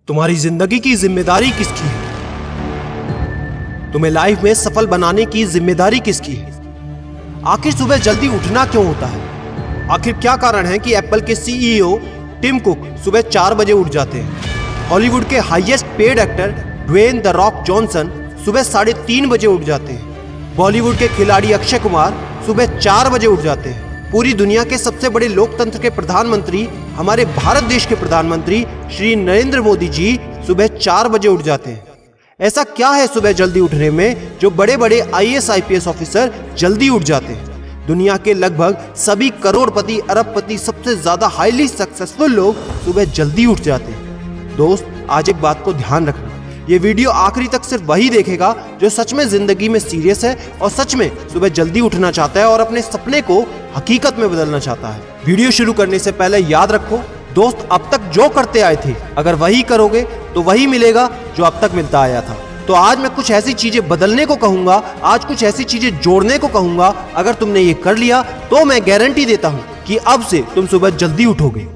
तुम्हारी जिंदगी की जिम्मेदारी किसकी है? तुम्हें लाइफ में सफल बनाने की जिम्मेदारी किसकी है? आखिर सुबह जल्दी उठना क्यों होता है? आखिर क्या कारण है कि एप्पल के सीईओ टिम कुक सुबह 4 बजे उठ जाते हैं? हॉलीवुड के highest paid actor Dwayne the Rock Johnson सुबह 3:30 बजे उठ जाते हैं। बॉलीवुड के खिलाड़ी अक्षय कुमार सुबह 4 बजे उठ जाते हैं। पूरी दुनिया के सबसे बड़े लोकतंत्र के प्रधानमंत्री, हमारे भारत देश के प्रधानमंत्री श्री नरेंद्र मोदी जी सुबह 4 बजे उठ जाते हैं। ऐसा क्या है सुबह जल्दी उठने में जो बड़े बड़े आईएएस आईपीएस ऑफिसर जल्दी उठ जाते हैं? दुनिया के लगभग सभी करोड़पति, अरबपति, सबसे ज्यादा हाईली सक्सेसफुल लोग सुबह जल्दी उठ जाते हैं। दोस्त, आज एक बात को ध्यान रखना, ये वीडियो आखिरी तक सिर्फ वही देखेगा जो सच में जिंदगी में सीरियस है और सच में सुबह जल्दी उठना चाहता है और अपने सपने को हकीकत में बदलना चाहता है। वीडियो शुरू करने से पहले याद रखो दोस्त, अब तक जो करते आए थे अगर वही करोगे तो वही मिलेगा जो अब तक मिलता आया था। तो आज मैं कुछ ऐसी चीजें बदलने को कहूंगा, आज कुछ ऐसी चीजें जोड़ने को कहूंगा। अगर तुमने ये कर लिया तो मैं गारंटी देता हूं कि अब से तुम सुबह जल्दी उठोगे।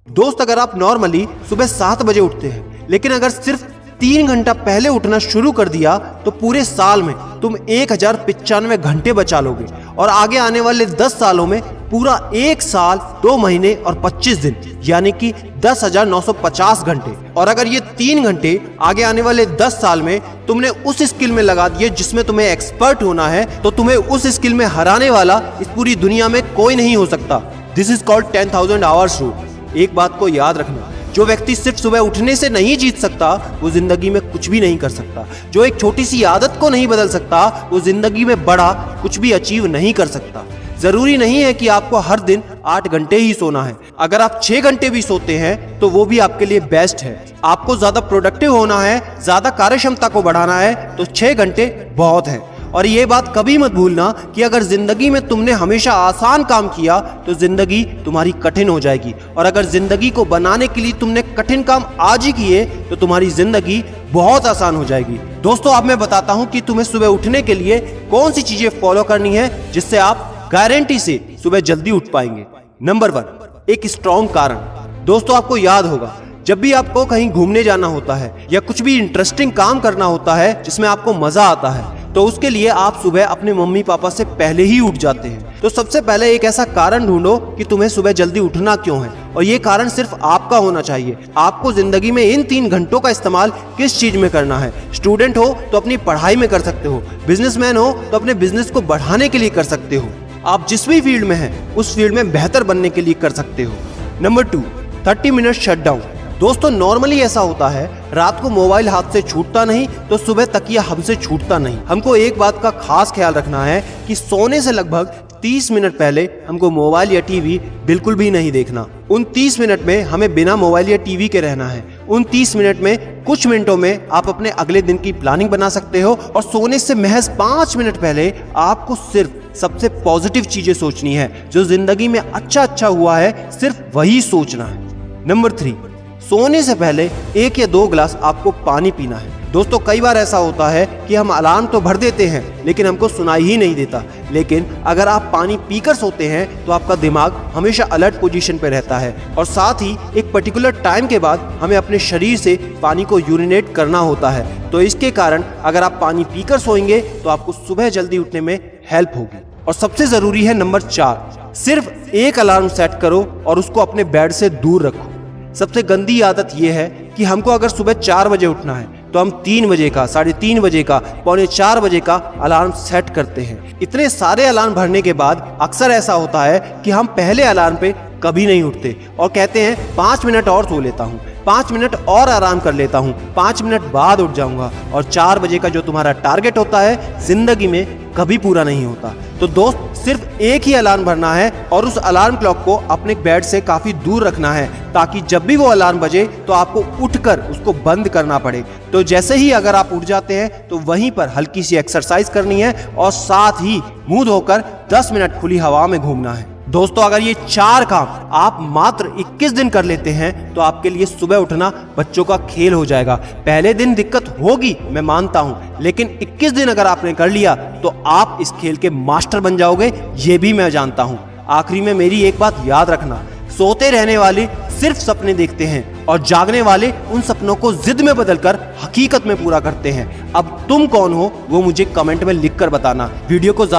दोस्त, अगर आप नॉर्मली सुबह 7 बजे उठते हैं लेकिन अगर सिर्फ 3 घंटा पहले उठना शुरू कर दिया तो पूरे साल में तुम 1095 घंटे बचा लोगे और आगे आने वाले 10 सालों में पूरा 1 साल 2 महीने और 25 दिन यानी कि 10,950 घंटे। और अगर ये 3 घंटे आगे आने वाले 10 साल में तुमने उस स्किल में लगा दिए जिसमें तुम्हें एक्सपर्ट होना है तो तुम्हें उस स्किल में हराने वाला इस पूरी दुनिया में कोई नहीं हो सकता। This is called 10,000 hours rule. एक बात को याद रखना, जो व्यक्ति सिर्फ सुबह उठने से नहीं जीत सकता वो जिंदगी में कुछ भी नहीं कर सकता। जो एक छोटी सी आदत को नहीं बदल सकता वो जिंदगी में बड़ा कुछ भी अचीव नहीं कर सकता। जरूरी नहीं है कि आपको हर दिन 8 घंटे ही सोना है। अगर आप 6 घंटे भी सोते हैं तो वो भी आपके लिए बेस्ट है। आपको ज्यादा प्रोडक्टिव होना है, ज्यादा कार्यक्षमता को बढ़ाना है तो 6 घंटे बहुत है। और ये बात कभी मत भूलना कि अगर जिंदगी में तुमने हमेशा आसान काम किया तो जिंदगी तुम्हारी कठिन हो जाएगी और अगर जिंदगी को बनाने के लिए तुमने कठिन काम आज ही किए तो तुम्हारी जिंदगी बहुत आसान हो जाएगी। दोस्तों, अब मैं बताता हूं कि तुम्हें सुबह उठने के लिए कौन सी चीजें फॉलो करनी है जिससे आप गारंटी से सुबह जल्दी उठ पाएंगे। नंबर 1, एक स्ट्रॉन्ग कारण। दोस्तों, आपको याद होगा जब भी आपको कहीं घूमने जाना होता है या कुछ भी इंटरेस्टिंग काम करना होता है जिसमें आपको मजा आता है तो उसके लिए आप सुबह अपने मम्मी पापा से पहले ही उठ जाते हैं। तो सबसे पहले एक ऐसा कारण ढूंढो कि तुम्हें सुबह जल्दी उठना क्यों है और ये कारण सिर्फ आपका होना चाहिए। आपको जिंदगी में इन 3 घंटों का इस्तेमाल किस चीज में करना है। स्टूडेंट हो तो अपनी पढ़ाई में कर सकते हो, बिजनेसमैन हो तो अपने बिजनेस को बढ़ाने के लिए कर सकते हो, आप जिस भी फील्ड में हैं उस फील्ड में बेहतर बनने के लिए कर सकते हो। Number 2, 30 minute shutdown. दोस्तों, नॉर्मली ऐसा होता है रात को मोबाइल हाथ से छूटता नहीं तो सुबह तकिया हमसे छूटता नहीं। हमको एक बात का खास ख्याल रखना है कि सोने से लगभग 30 मिनट पहले हमको मोबाइल या टीवी बिल्कुल भी नहीं देखना। उन 30 मिनट में हमें बिना मोबाइल या टीवी के रहना है। उन 30 मिनट में कुछ मिनटों में आप अपने अगले दिन की प्लानिंग बना सकते हो और सोने से महज 5 मिनट पहले आपको सिर्फ सबसे पॉजिटिव चीजें सोचनी है। जो जिंदगी में अच्छा हुआ है सिर्फ वही सोचना है। नंबर 3, सोने से पहले 1 या 2 गिलास आपको पानी पीना है। दोस्तों, कई बार ऐसा होता है कि हम अलार्म तो भर देते हैं लेकिन हमको सुनाई ही नहीं देता। लेकिन अगर आप पानी पीकर सोते हैं तो आपका दिमाग हमेशा अलर्ट पोजीशन पे रहता है और साथ ही एक पर्टिकुलर टाइम के बाद हमें अपने शरीर से पानी को यूरिनेट करना होता है। तो इसके कारण अगर आप पानी पीकर सोएंगे तो आपको सुबह जल्दी उठने में हेल्प होगी। और सबसे जरूरी है नंबर 4, सिर्फ एक अलार्म सेट करो और उसको अपने बेड से दूर रखो। सबसे गंदी आदत यह है कि हमको अगर सुबह 4 बजे उठना है तो हम 3 बजे का, 3:30 बजे का, 3:45 बजे का अलार्म सेट करते हैं। इतने सारे अलार्म भरने के बाद अक्सर ऐसा होता है कि हम पहले अलार्म पे कभी नहीं उठते और कहते हैं 5 मिनट और सो लेता हूँ, 5 मिनट और आराम कर लेता हूँ, 5 मिनट बाद उठ जाऊंगा। और 4 बजे का जो तुम्हारा टारगेट होता है जिंदगी में कभी पूरा नहीं होता। तो दोस्त, सिर्फ एक ही अलार्म भरना है और उस अलार्म क्लॉक को अपने बेड से काफी दूर रखना है ताकि जब भी वो अलार्म बजे तो आपको उठकर उसको बंद करना पड़े। तो जैसे ही अगर आप उठ जाते हैं तो वहीं पर हल्की सी एक्सरसाइज करनी है और साथ ही मुंह धोकर 10 मिनट खुली हवा में घूमना है। दोस्तों, अगर ये 4 काम आप मात्र 21 दिन कर लेते हैं तो आपके लिए सुबह उठना बच्चों का खेल हो जाएगा। पहले दिन दिक्कत होगी, मैं मानता हूं, लेकिन 21 दिन अगर आपने कर लिया तो आप इस खेल के मास्टर बन जाओगे, ये भी मैं जानता हूं। आखिरी में मेरी एक बात याद रखना, सोते रहने वाले सिर्फ सपने देखते हैं और जागने वाले उन सपनों को जिद में बदलकर हकीकत में पूरा करते हैं। अब तुम कौन हो वो मुझे कमेंट में लिखकर बताना। वीडियो को